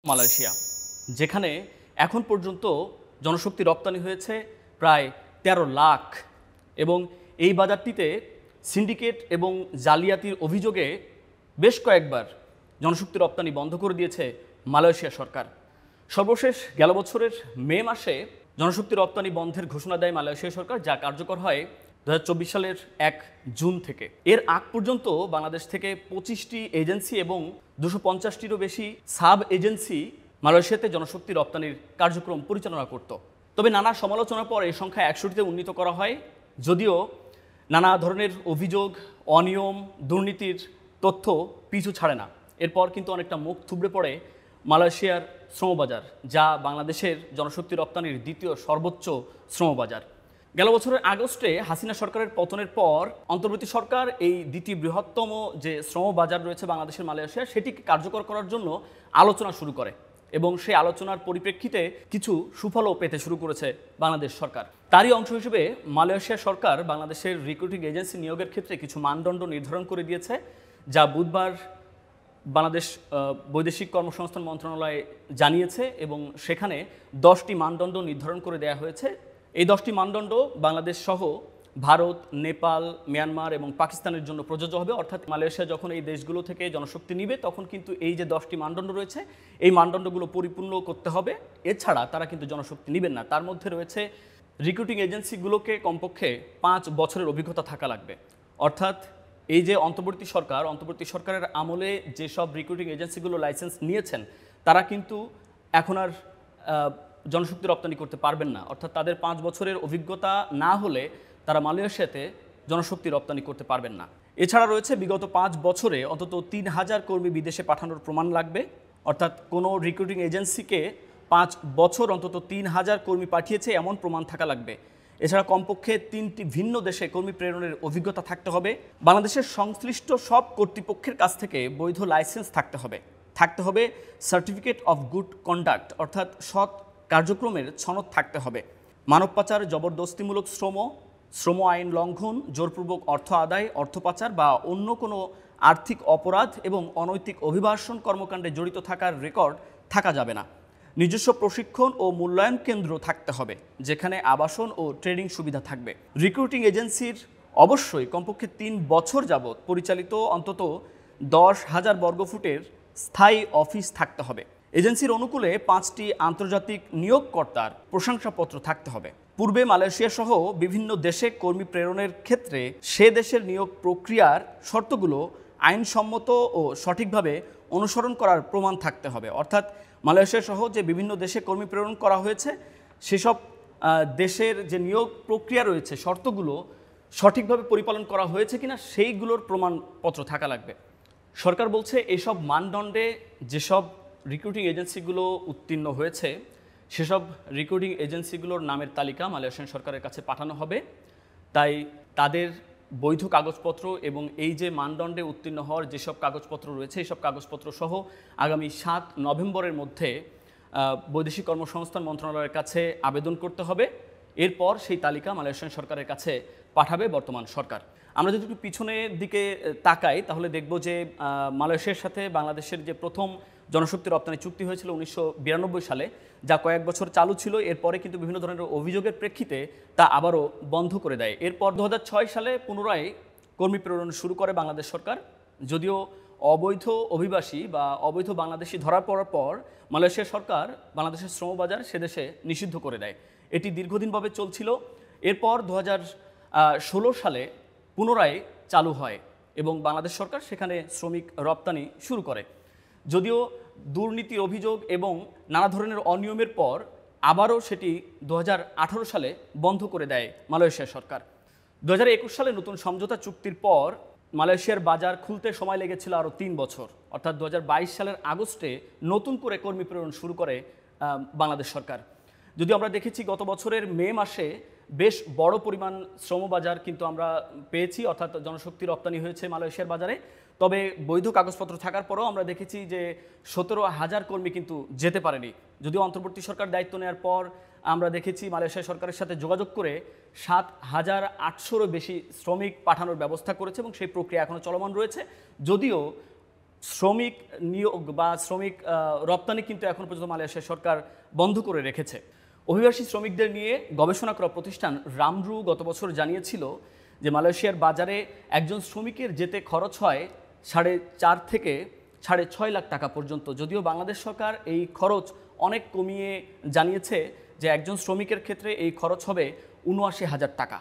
Malaysia, যেখানে এখন পর্যন্ত জনশক্তি রপ্তানি হয়েছে প্রায় ১৩ লাখ এবং এই বাজারটিতে সিন্ডিকেট এবং জালিয়াতির অভিযোগে বেশ কয়েকবার জনশক্তি রপ্তানি বন্ধ করে দিয়েছে মালয়েশিয়া সরকার। সর্বশেষ গেল বছরের মে মাসে জনশক্তি রপ্তানি বন্ধের ঘোষণা দেয় মালয়েশিয়া সরকার, যা কার্যকর হয় ২০২৪ সালের ১ জুন থেকে। এর আগ পর্যন্ত বাংলাদেশ থেকে ২৫টি এজেন্সি এবং ২৫০টিরও বেশি সাব এজেন্সি মালয়েশিয়াতে জনশক্তি রপ্তানির কার্যক্রম পরিচালনা করত। তবে নানা সমালোচনার পর এই সংখ্যা ১০০টিতে উন্নীত করা হয়, যদিও নানা ধরনের অভিযোগ, অনিয়ম, দুর্নীতির তথ্য পিছু ছাড়ে না। এরপর কিন্তু অনেকটা মুখ থুবড়ে পড়ে মালয়েশিয়ার শ্রমবাজার, যা বাংলাদেশের জনশক্তি রপ্তানির দ্বিতীয় সর্বোচ্চ শ্রমবাজার। গেল বছরের আগস্টে হাসিনা সরকারের পতনের পর অন্তর্বর্তী সরকার এই দ্বিতীয় বৃহত্তম যে শ্রমবাজার রয়েছে বাংলাদেশের মালয়েশিয়া, সেটিকে কার্যকর করার জন্য আলোচনা শুরু করে এবং সেই আলোচনার পরিপ্রেক্ষিতে কিছু সুফলও পেতে শুরু করেছে বাংলাদেশ সরকার। তারই অংশ হিসেবে মালয়েশিয়া সরকার বাংলাদেশের রিক্রুটিং এজেন্সি নিয়োগের ক্ষেত্রে কিছু মানদণ্ড নির্ধারণ করে দিয়েছে, যা বুধবার বাংলাদেশ বৈদেশিক কর্মসংস্থান মন্ত্রণালয় জানিয়েছে এবং সেখানে 10টি মানদণ্ড নির্ধারণ করে দেওয়া হয়েছে। এই 10টি মানদণ্ড বাংলাদেশ সহ ভারত, নেপাল, মিয়ানমার এবং পাকিস্তানের জন্য প্রযোজ্য হবে। অর্থাৎ মালয়েশিয়া যখন এই দেশগুলো থেকে জনশক্তি নিবে, তখন কিন্তু এই যে 10টি মানদণ্ড রয়েছে, এই মানদণ্ডগুলো পরিপূর্ণ করতে হবে। এছাড়া তারা কিন্তু জনশক্তি নেবেন না। তার মধ্যে রয়েছে রিক্রুটিং এজেন্সিগুলোকে কমপক্ষে 5 বছরের অভিজ্ঞতা থাকা লাগবে। অর্থাৎ এই যে অন্তর্বর্তী সরকারের আমলে যেসব রিক্রুটিং এজেন্সিগুলো লাইসেন্স নিয়েছেন, তারা কিন্তু এখন আর জনশক্তি রপ্তানি করতে পারবেন না। অর্থাৎ তাদের 5 বছরের অভিজ্ঞতা না হলে তারা মালয়েশিয়াতে জনশক্তি রপ্তানি করতে পারবেন না। এছাড়া রয়েছে বিগত 5 বছরে অন্তত 3000 কর্মী বিদেশে পাঠানোর প্রমাণ লাগবে। অর্থাৎ কোনো রিক্রুটিং এজেন্সিকে 5 বছর অন্তত 3000 কর্মী পাঠিয়েছে এমন প্রমাণ থাকা লাগবে। এছাড়া কমপক্ষে 3টি ভিন্ন দেশে কর্মী প্রেরণের অভিজ্ঞতা থাকতে হবে। বাংলাদেশের সংশ্লিষ্ট সব কর্তৃপক্ষের কাছ থেকে বৈধ লাইসেন্স থাকতে হবে সার্টিফিকেট অফ গুড কন্ডাক্ট, অর্থাৎ সৎ কার্যক্রমের সনদ থাকতে হবে। মানব পাচার, জবরদস্তিমূলক শ্রম আইন লঙ্ঘন, জোরপূর্বক অর্থ আদায়, অর্থ পাচার বা অন্য কোনো আর্থিক অপরাধ এবং অনৈতিক অভিবাসন কর্মকাণ্ডে জড়িত থাকার রেকর্ড থাকা যাবে না। নিজস্ব প্রশিক্ষণ ও মূল্যায়ন কেন্দ্র থাকতে হবে, যেখানে আবাসন ও ট্রেনিং সুবিধা থাকবে। রিক্রুটিং এজেন্সির অবশ্যই কমপক্ষে 3 বছর যাবৎ পরিচালিত অন্তত 10,000 বর্গফুটের স্থায়ী অফিস থাকতে হবে। এজেন্সির অনুকূলে 5টি আন্তর্জাতিক নিয়োগকর্তার প্রশংসাপত্র থাকতে হবে। পূর্বে মালয়েশিয়া সহ বিভিন্ন দেশে কর্মী প্রেরণের ক্ষেত্রে সে দেশের নিয়োগ প্রক্রিয়ার শর্তগুলো আইনসম্মত ও সঠিকভাবে অনুসরণ করার প্রমাণ থাকতে হবে। অর্থাৎ মালয়েশিয়া সহ যে বিভিন্ন দেশে কর্মী প্রেরণ করা হয়েছে, সেসব দেশের যে নিয়োগ প্রক্রিয়া রয়েছে, শর্তগুলো সঠিকভাবে পরিপালন করা হয়েছে কিনা সেইগুলোর প্রমাণপত্র থাকা লাগবে। সরকার বলছে এসব মানদণ্ডে যেসব রিক্রুটিং এজেন্সিগুলো উত্তীর্ণ হয়েছে, সেসব রিক্রুটিং এজেন্সিগুলোর নামের তালিকা মালয়েশিয়ান সরকারের কাছে পাঠানো হবে। তাই তাদের বৈধ কাগজপত্র এবং এই যে মানদণ্ডে উত্তীর্ণ হওয়ার যেসব কাগজপত্র রয়েছে, এইসব কাগজপত্র সহ আগামী 7 নভেম্বরের মধ্যে বৈদেশিক কর্মসংস্থান মন্ত্রণালয়ের কাছে আবেদন করতে হবে। এরপর সেই তালিকা মালয়েশিয়ান সরকারের কাছে পাঠাবে বর্তমান সরকার। আমরা যদি একটু পিছনের দিকে তাকাই, তাহলে দেখব যে মালয়েশিয়ার সাথে বাংলাদেশের যে প্রথম জনশক্তি রপ্তানি চুক্তি হয়েছিল 1992 সালে, যা কয়েক বছর চালু ছিল। এরপরে কিন্তু বিভিন্ন ধরনের অভিযোগের প্রেক্ষিতে তা আবারও বন্ধ করে দেয়। এরপর 2006 সালে পুনরায় কর্মী প্রেরণ শুরু করে বাংলাদেশ সরকার। যদিও অবৈধ অভিবাসী বা অবৈধ বাংলাদেশি ধরা পড়ার পর মালয়েশিয়া সরকার বাংলাদেশের শ্রমবাজার সেদেশে নিষিদ্ধ করে দেয়। এটি দীর্ঘদিনভাবে চলছিল। এরপর 2016 সালে পুনরায় চালু হয় এবং বাংলাদেশ সরকার সেখানে শ্রমিক রপ্তানি শুরু করে। যদিও দুর্নীতির অভিযোগ এবং নানা ধরনের অনিয়মের পর আবারও সেটি 2018 সালে বন্ধ করে দেয় মালয়েশিয়া সরকার। 2021 সালে নতুন সমঝোতা চুক্তির পর মালয়েশিয়ার বাজার খুলতে সময় লেগেছিল আরও 3 বছর। অর্থাৎ 2022 সালের আগস্টে নতুন করে কর্মী প্রেরণ শুরু করে বাংলাদেশ সরকার। যদিও আমরা দেখেছি গত বছরের মে মাসে বেশ বড় পরিমাণ শ্রমবাজার কিন্তু আমরা পেয়েছি, অর্থাৎ জনশক্তি রপ্তানি হয়েছে মালয়েশিয়ার বাজারে। তবে বৈধ কাগজপত্র থাকার পরেও আমরা দেখেছি যে 17,000 কর্মী কিন্তু যেতে পারেনি। যদিও অন্তর্বর্তী সরকার দায়িত্ব নেওয়ার পর আমরা দেখেছি মালয়েশিয়া সরকারের সাথে যোগাযোগ করে 7,800-রও বেশি শ্রমিক পাঠানোর ব্যবস্থা করেছে এবং সেই প্রক্রিয়া এখনও চলমান রয়েছে। যদিও শ্রমিক নিয়োগ বা শ্রমিক রপ্তানি কিন্তু এখন পর্যন্ত মালয়েশিয়া সরকার বন্ধ করে রেখেছে। অভিবাসী শ্রমিকদের নিয়ে গবেষণা করা প্রতিষ্ঠান রামরু গত বছর জানিয়েছিল যে মালয়েশিয়ার বাজারে একজন শ্রমিকের যেতে খরচ হয় 4.5 থেকে 6.5 লাখ টাকা পর্যন্ত। যদিও বাংলাদেশ সরকার এই খরচ অনেক কমিয়ে জানিয়েছে যে একজন শ্রমিকের ক্ষেত্রে এই খরচ হবে ৭৯,০০০ টাকা।